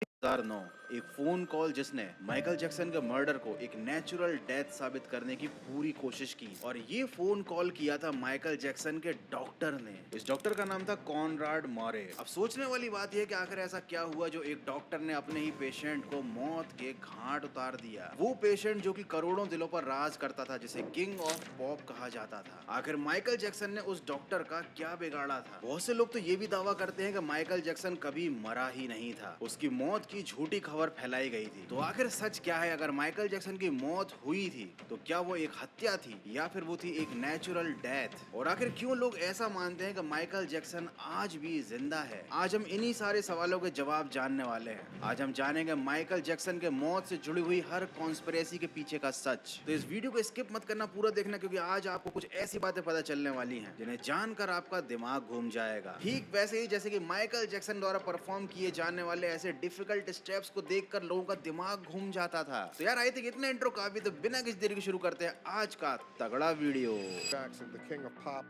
2009 एक phone call जिसने Michael Jackson के मर्डर को एक नेचुरल डेथ साबित करने की पूरी कोशिश की। और ये फोन कॉल किया था माइकल जैक्सन के डॉक्टर ने। इस डॉक्टर का नाम था कॉनराड मॉरे। अब सोचने वाली बात यह कि आखिर ऐसा क्या हुआ जो एक डॉक्टर ने अपने ही पेशेंट को मौत के घाट उतार दिया। वो पेशेंट जो कि करोड़ों दिलों पर राज करता था, जिसे किंग ऑफ पॉप कहा जाता था। आखिर माइकल जैक्सन ने उस डॉक्टर का क्या बिगाड़ा था? बहुत से लोग तो ये भी दावा करते हैं कि माइकल जैक्सन कभी मरा ही नहीं था, उसकी मौत की झूठी खबर फैलाई गई थी। तो आखिर सच क्या है? अगर माइकल जैक्सन की मौत हुई थी तो क्या वो एक हत्या थी या फिर वो थी एक नेचुरल डेथ? और आखिर क्यों लोग ऐसा मानते हैं कि माइकल जैक्सन आज भी जिंदा है? आज हम इन्हीं सारे सवालों के जवाब जानने वाले हैं। आज हम जानेंगे माइकल जैक्सन के मौत से जुड़ी हुई हर कॉन्स्पिरेसी के पीछे का सच। तो इस वीडियो को स्किप मत करना, पूरा देखना, क्योंकि आज आपको कुछ ऐसी बातें पता चलने वाली हैं जिन्हें जानकर आपका दिमाग घूम जाएगा। ठीक वैसे ही जैसे कि माइकल जैक्सन द्वारा परफॉर्म किए जाने वाले ऐसे डिफिकल्ट स्टेप्स को देखकर लोगों का दिमाग घूम जाता था। तो यार आई थिंक इतना इंट्रो काफी, तो बिना किसी देरी के शुरू करते हैं आज का तगड़ा video. Jackson, the king of pop,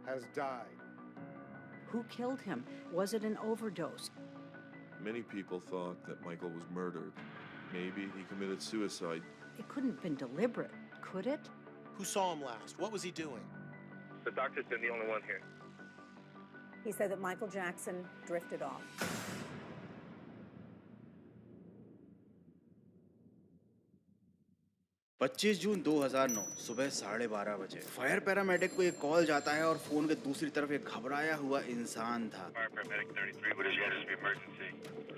has died. Who killed him? Was it an overdose? Many people thought that Michael was murdered. Maybe he committed suicide. It couldn't have been deliberate, could it? Who saw him last? What was he doing? The doctor's been the only one here. He said that Michael Jackson drifted off. 25 जून 2009 सुबह 12:30 बजे fire paramedic को एक call जाता है और phone के दूसरी तरफ एक घबराया हुआ इंसान था। Fire paramedic 33, what is your emergency?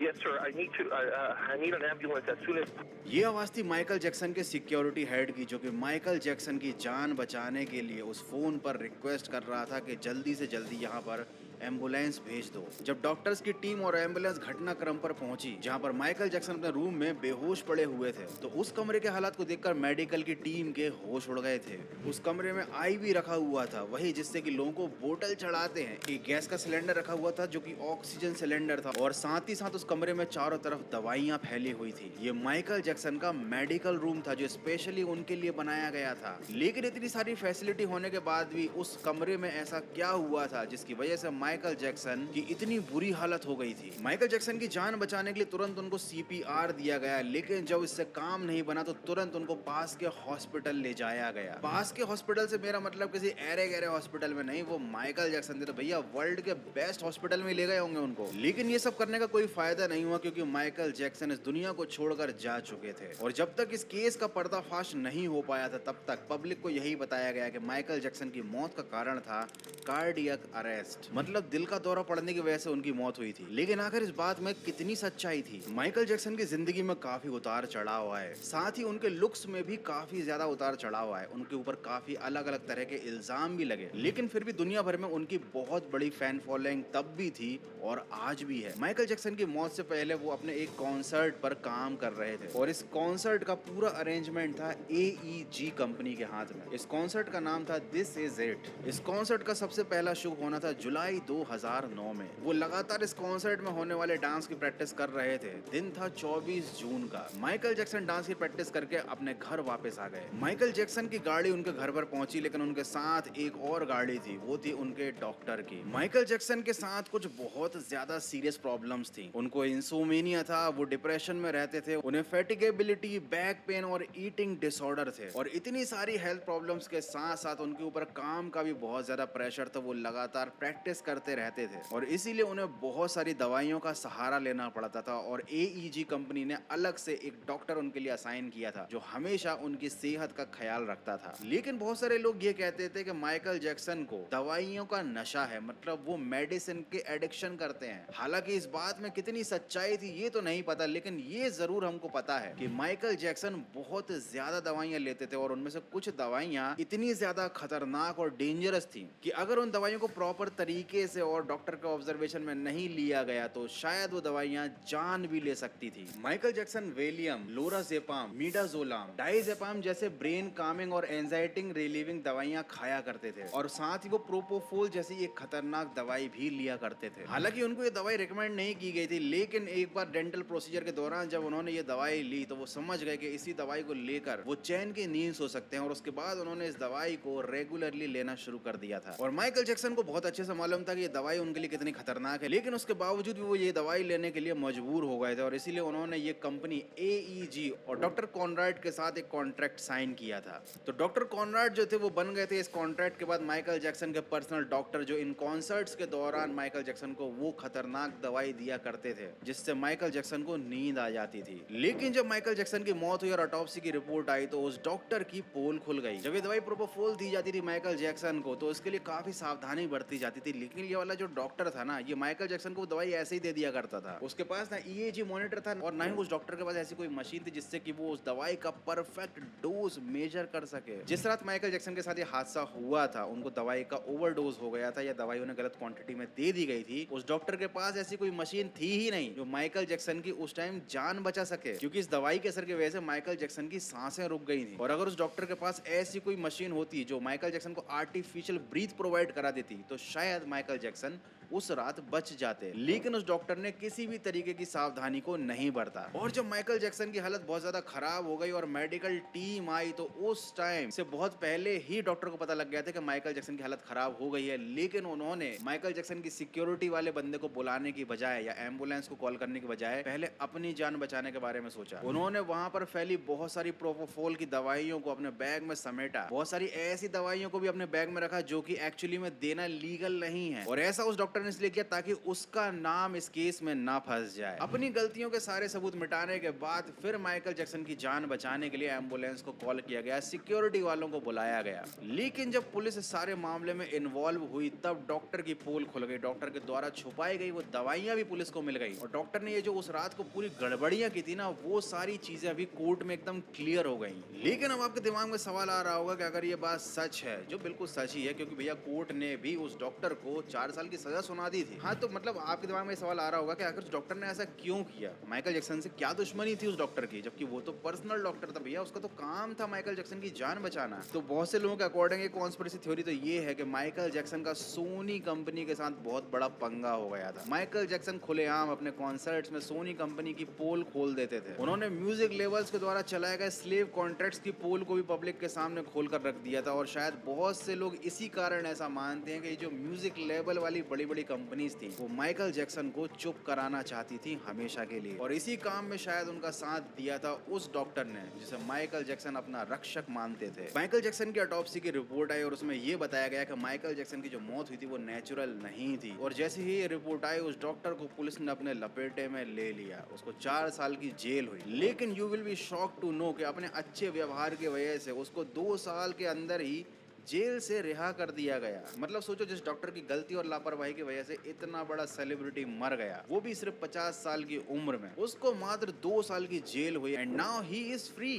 Yes, sir. I need an ambulance as soon as. ये आवाज थी माइकल जैक्सन के सिक्योरिटी हेड की, जो कि माइकल जैक्सन की जान बचाने के लिए उस फोन पर रिक्वेस्ट कर रहा था कि जल्दी से जल्दी यहाँ पर एम्बुलेंस भेज दो। जब डॉक्टर्स की टीम और एम्बुलेंस घटनाक्रम पर पहुंची, जहां पर माइकल जैक्सन अपने रूम में बेहोश पड़े हुए थे, तो उस कमरे के हालात को देखकर मेडिकल की टीम के होश उड़ गए थे। उस कमरे में आईवी रखा हुआ था, वही जिससे कि लोगों को बोतल चढ़ाते हैं। एक गैस का सिलेंडर रखा हुआ था जो कि ऑक्सीजन सिलेंडर था, और साथ ही साथ उस कमरे में चारों तरफ दवाइयां फैली हुई थी। ये माइकल जैक्सन का मेडिकल रूम था जो स्पेशली उनके लिए बनाया गया था। लेकिन इतनी सारी फैसिलिटी होने के बाद भी उस कमरे में ऐसा क्या हुआ था जिसकी वजह से माइकल जैक्सन की इतनी बुरी हालत हो गई थी? माइकल जैक्सन की जान बचाने के लिए तुरंत उनको सीपीआर दिया गया, लेकिन जब इससे काम नहीं बना तो तुरंत उनको पास के हॉस्पिटल ले जाया गया। पास के हॉस्पिटल से मेरा मतलब किसी ऐरे गहरे हॉस्पिटल में नहीं, वो माइकल जैक्सन थे तो भैया वर्ल्ड के बेस्ट हॉस्पिटल में ले गए होंगे उनको। लेकिन ये सब करने का कोई फायदा नहीं हुआ, क्योंकि माइकल जैक्सन इस दुनिया को छोड़कर जा चुके थे। और जब तक इस केस का पर्दाफाश नहीं हो पाया था, तब तक पब्लिक को यही बताया गया कि माइकल जैक्सन की मौत का कारण था कार्डियक अरेस्ट, मतलब दिल का दौरा पड़ने की वजह से उनकी मौत हुई थी। लेकिन आखिर इस बात में कितनी सच्चाई थी? माइकल जैक्सन की जिंदगी में काफी उतार चढ़ाव आए, साथ ही उनके लुक्स में भी काफी ज्यादा उतार चढ़ाव आए। उनके ऊपर काफी अलग अलग तरह के इल्जाम भी लगे, लेकिन फिर भी दुनिया भर में उनकी बहुत बड़ी फैन फॉलोइंग तब भी थी और आज भी है। माइकल जैक्सन की मौत से पहले वो अपने एक कॉन्सर्ट पर काम कर रहे थे, और इस कॉन्सर्ट का पूरा अरेंजमेंट था AEG कंपनी के हाथ में। इस कॉन्सर्ट का नाम था दिस इज इट। इस कॉन्सर्ट का सबसे पहला शो होना था जुलाई 2009 में। वो लगातार इस कॉन्सर्ट में होने वाले डांस की प्रैक्टिस कर रहे थे। दिन था 24 जून का। माइकल जैक्सन डांस की प्रैक्टिस करके अपने घर वापस आ गए। माइकल जैक्सन की गाड़ी उनके घर पर पहुंची, लेकिन उनके साथ एक और गाड़ी थी, वो थी उनके डॉक्टर की। माइकल जैक्सन के साथ कुछ बहुत ज्यादा सीरियस प्रॉब्लम्स थी। उनको इंसोमेनिया था, वो डिप्रेशन में रहते थे, उन्हें फैटिगेबिलिटी, बैक पेन और ईटिंग डिसऑर्डर थे। और इतनी सारी हेल्थ प्रॉब्लम्स के साथ साथ उनके ऊपर काम का भी बहुत ज्यादा प्रेशर था। वो लगातार प्रैक्टिस करते रहते थे और इसीलिए उन्हें बहुत सारी दवाइयों का सहारा लेना पड़ता था। और AEG कंपनी ने अलग से एक डॉक्टर उनके लिए असाइन किया था, जो हमेशा उनकी सेहत का ख्याल रखता था। लेकिन बहुत सारे लोग ये कहते थे कि माइकल जैक्सन को दवाइयों का नशा है, मतलब वो मेडिसिन के एडिक्शन करते हैं। हालांकि इस बात में कितनी सच्चाई थी ये तो नहीं पता, लेकिन ये जरूर हमको पता है कि माइकल जैक्सन बहुत ज्यादा दवाइयां लेते थे, और उनमें से कुछ दवाइयां इतनी ज्यादा खतरनाक और डेंजरस थी कि अगर उन दवाइयों को प्रॉपर तरीके से और डॉक्टर के ऑब्जर्वेशन में नहीं लिया गया तो शायद वो दवाइयां जान भी ले सकती थी। Michael Jackson Valium, lorazepam, midazolam, diazepam जैसे ब्रेन कामिंग और एंजाइटिंग रिलीविंग दवाइयां खाया करते थे, और साथ ही वो प्रोपोफोल जैसी एक खतरनाक दवाई भी लिया करते थे। हालांकि उनको ये दवाई रिकमेंड नहीं की गई थी, लेकिन एक बार डेंटल प्रोसीजर के दौरान जब उन्होंने ये दवाई ली तो वो समझ गए कि इसी दवाई को लेकर वो चैन की नींद सो सकते हैं, और उसके बाद उन्होंने इस दवाई को रेगुलरली लेना शुरू कर दिया था। और माइकल जैक्सन को बहुत अच्छे से मालूम था था कि ये दवाई उनके लिए कितनी खतरनाक है, लेकिन उसके बावजूद भी वो ये दवाई लेने के लिए मजबूर हो गए थे और इसीलिए उन्होंने ये कंपनी AEG और डॉक्टर कॉनराड के साथ एक कॉन्ट्रैक्ट साइन किया था। तो डॉक्टर कॉनराड जो थे वो बन गए थे इस कॉन्ट्रैक्ट के बाद माइकल जैक्सन के पर्सनल डॉक्टर, जो इन कॉन्सर्ट्स के दौरान माइकल जैक्सन को वो खतरनाक दवाई दिया करते थे जिससे माइकल जैक्सन को नींद आ जाती थी। लेकिन जब माइकल जैक्सन की मौत हुई और ऑटोप्सी की रिपोर्ट आई तो उस डॉक्टर की पोल खुल गई। जब ये दवाई प्रोपोफोल दी जाती थी माइकल जैक्सन को तो उसके लिए काफी सावधानी बरती जाती थी, लेकिन ये वाला जो डॉक्टर था ना, ये माइकल जैक्सन को दवाई ऐसे ही दे दिया करता था। उसके पास ना EEG मॉनिटर था और ना ही उस डॉक्टर के पास ऐसी कोई मशीन थी जिससे कि वो उस दवाई का परफेक्ट डोज मेजर कर सके। जिस रात माइकल जैक्सन के साथ ये हादसा हुआ था, उनको दवाई का ओवरडोज हो गया था या दवाई उन्हें गलत क्वांटिटी में दे दी गई थी। उस डॉक्टर के पास ऐसी कोई मशीन थी ही नहीं जो माइकल जैक्सन की उस टाइम जान बचा सके, क्योंकि इस दवाई के असर की वजह से माइकल जैक्सन की सांसें रुक गई थी। और अगर उस डॉक्टर के पास ऐसी कोई मशीन होती जो माइकल जैक्सन को आर्टिफिशियल ब्रीथ प्रोवाइड करा देती तो शायद माइकल जैक्सन उस रात बच जाते। लेकिन उस डॉक्टर ने किसी भी तरीके की सावधानी को नहीं बरता और जब माइकल जैक्सन की हालत बहुत ज्यादा खराब हो गई और मेडिकल टीम आई तो उस टाइम से बहुत पहले ही डॉक्टर को पता लग गया था कि माइकल जैक्सन की हालत खराब हो गई है। लेकिन उन्होंने माइकल जैक्सन की सिक्योरिटी वाले बंदे को बुलाने की बजाय या एम्बुलेंस को कॉल करने की बजाय पहले अपनी जान बचाने के बारे में सोचा। उन्होंने वहां पर फैली बहुत सारी प्रोपोफोल की दवाइयों को अपने बैग में समेटा, बहुत सारी ऐसी दवाइयों को भी अपने बैग में रखा जो कि एक्चुअली में देना लीगल नहीं है। और ऐसा उस डॉक्टर ने इसलिए किया ताकि उसका नाम इस केस में ना फंस जाए। अपनी गलतियों के सारे सबूत मिटाने के बाद फिर माइकल जैक्सन की जान बचाने के लिए एम्बुलेंस को कॉल किया गया, सिक्योरिटी वालों को बुलाया गया। लेकिन जब पुलिस इस सारे मामले में इन्वॉल्व हुई तब डॉक्टर की पोल खुल गई। डॉक्टर के द्वारा छुपाई गई वो दवाइयां भी पुलिस को मिल गई और डॉक्टर ने ये जो उस रात को पूरी गड़बड़ियां की थी ना, वो सारी चीजें अभी कोर्ट में एकदम क्लियर हो गई। लेकिन अब आपके दिमाग में सवाल आ रहा होगा कि अगर ये बात सच है, जो बिल्कुल सच ही है क्योंकि भैया कोर्ट ने भी उस डॉक्टर को 4 साल की सजा सुना दी थी। हाँ, तो मतलब आपके दिमाग में सवाल आ रहा होगा कि आखिर उस डॉक्टर ने ऐसा क्यों किया, माइकल जैक्सन से क्या दुश्मनी थी उस डॉक्टर की, जबकि वो तो पर्सनल डॉक्टर था भैया, उसका तो काम था माइकल जैक्सन की जान बचाना। तो बहुत से लोगों के अकॉर्डिंग एक कॉन्स्पिरेसी थ्योरी तो ये है कि माइकल जैक्सन का सोनी कंपनी के साथ बहुत बड़ा पंगा हो गया था। माइकल जैक्सन खुलेआम अपने कॉन्सर्ट्स में सोनी कंपनी की पोल खोल देते थे। उन्होंने म्यूजिक लेवल्स के द्वारा चलाए गए स्लेव कॉन्ट्रैक्ट्स की पोल को भी पब्लिक के सामने खोल कर रख दिया था और शायद बहुत से लोग इसी कारण ऐसा मानते हैं कि जो म्यूजिक लेवल वाली बड़ी बड़ी कंपनीज थी वो माइकल जैक्सन को चुप कराना चाहती थी हमेशा के लिए। और इसी काम में शायद उनका साथ दिया था उस डॉक्टर ने जिसे माइकल जैक्सन अपना रक्षक मानते थे। माइकल जैक्सन की ऑटोप्सी की रिपोर्ट आई और उसमें यह बताया गया कि माइकल जैक्सन की जो मौत हुई थी वो नेचुरल नहीं थी। और जैसे ही ये रिपोर्ट आई उस डॉक्टर को पुलिस ने अपने लपेटे में ले लिया, उसको 4 साल की जेल हुई। लेकिन you will be shock to know कि अपने अच्छे व्यवहार की वजह से उसको 2 साल के अंदर ही जेल से रिहा कर दिया गया। मतलब सोचो, जिस डॉक्टर की गलती और लापरवाही की वजह से इतना बड़ा सेलिब्रिटी मर गया, वो भी सिर्फ 50 साल की उम्र में, उसको मात्र 2 साल की जेल हुई and now he is free.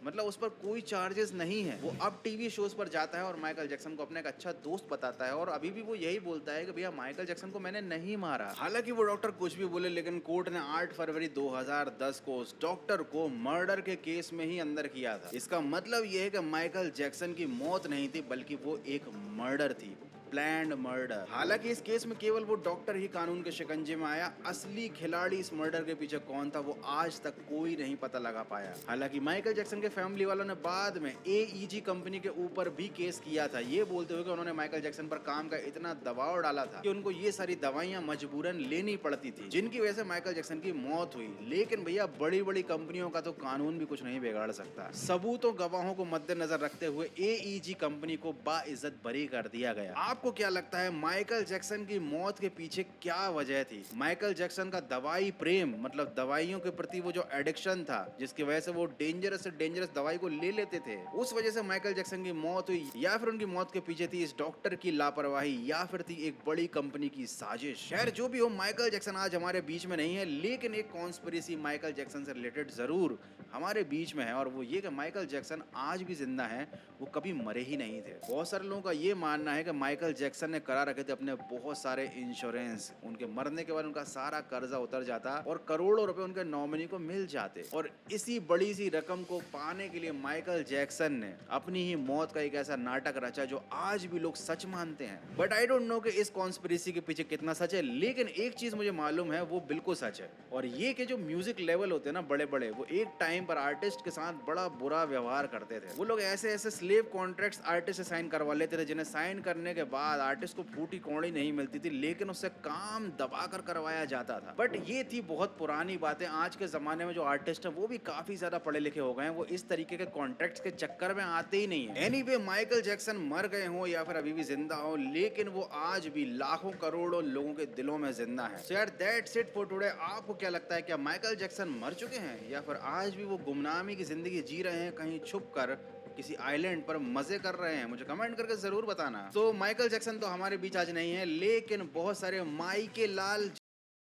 मतलब उस पर कोई चार्जेस नहीं है। वो अब टीवी शोज पर जाता है और माइकल जैक्सन को अपना एक अच्छा दोस्त बताता है और अभी भी वो यही बोलता है कि भैया माइकल जैक्सन को मैंने नहीं मारा। हालांकि वो डॉक्टर कुछ भी बोले, लेकिन कोर्ट ने 8 फरवरी 2010 को उस डॉक्टर को मर्डर के केस में ही अंदर किया था। इसका मतलब ये है कि माइकल जैक्सन की मौत नहीं थी बल्कि वो एक मर्डर थी, प्लान्ड मर्डर। हालांकि इस केस में केवल वो डॉक्टर ही कानून के शिकंजे में आया। असली खिलाड़ी इस मर्डर के पीछे कौन था वो आज तक कोई नहीं पता लगा पाया। हालांकि माइकल जैक्सन के फैमिली वालों ने बाद में AEG कंपनी के ऊपर भी केस किया था, ये बोलते हुए कि उन्होंने माइकल जैक्सन पर काम का इतना दबाव डाला था कि उनको ये सारी दवाइयां मजबूरन लेनी पड़ती थी, जिनकी वजह से माइकल जैक्सन की मौत हुई। लेकिन भैया बड़ी बड़ी कंपनियों का तो कानून भी कुछ नहीं बिगाड़ सकता। सबूतों गवाहों को मद्देनजर रखते हुए AEG कंपनी को बाइज्जत बरी कर दिया गया। आपको क्या लगता है माइकल जैक्सन की मौत के पीछे क्या वजह थी? माइकल जैक्सन का दवाई प्रेम, मतलब दवाइयों के प्रति वो जो एडिक्शन था जिसकी वजह से वो डेंजरस से डेंजरस दवाई को ले लेते थे, उस वजह से माइकल जैक्सन की मौत हुई, या फिर उनकी मौत के पीछे थी इस डॉक्टर की लापरवाही, या फिर थी एक बड़ी कंपनी की साजिश? खैर जो भी हो, माइकल जैक्सन आज हमारे बीच में नहीं है, लेकिन एक कॉन्स्पिरेसी माइकल जैक्सन से रिलेटेड जरूर हमारे बीच में है और वो ये कि माइकल जैक्सन आज भी जिंदा है, वो कभी मरे ही नहीं थे। बहुत सारे लोगों का ये मानना है कि माइकल जैक्सन ने करा रखे थे अपने बहुत सारे इंश्योरेंस, उनके मरने के बाद उनका सारा कर्जा उतर जाता और करोड़ों रुपए उनके नॉमिनी को मिल जाते। और इसी बड़ी सी रकम को पाने के लिए माइकल जैक्सन ने अपनी ही मौत का एक ऐसा नाटक रचा जो आज भी लोग सच मानते हैं। बट आई डोंट नो कि इस कॉन्स्पिरेसी के पीछे कितना सच है, लेकिन एक चीज मुझे मालूम है, वो बिल्कुल सच है, और ये कि जो म्यूजिक लेवल होते हैं ना बड़े बड़े, वो एक टाइम पर आर्टिस्ट के साथ बड़ा बुरा व्यवहार करते थे। वो लोग ऐसे ऐसे स्लेव कॉन्ट्रैक्ट्स आर्टिस्ट से साइन करवा लेते थे जिन्हें साइन करने के बाद बाद आर्टिस्ट को फूटी कौड़ी नहीं मिलती थी, लेकिन उससे काम दबा कर करवाया जाता था। बट ये थी बहुत पुरानी बातें। आज के जमाने में जो आर्टिस्ट है वो भी काफी ज्यादा पढ़े लिखे हो गए हैं, वो इस तरीके के कॉन्ट्रैक्ट्स के चक्कर में आते ही नहीं है। एनीवे, माइकल जैक्सन मर गए हो या फिर अभी भी जिंदा हो, लेकिन वो आज भी लाखों करोड़ों लोगों के दिलों में जिंदा है। सो यार, दैट्स इट फॉर टुडे। आपको क्या लगता है, क्या माइकल जैक्सन मर चुके हैं या फिर आज भी वो गुमनामी की जिंदगी जी रहे हैं, कहीं छुप कर किसी आइलैंड पर मजे कर रहे हैं? मुझे कमेंट करके जरूर बताना। तो माइकल जैक्सन तो हमारे बीच आज नहीं है, लेकिन बहुत सारे माइके लाल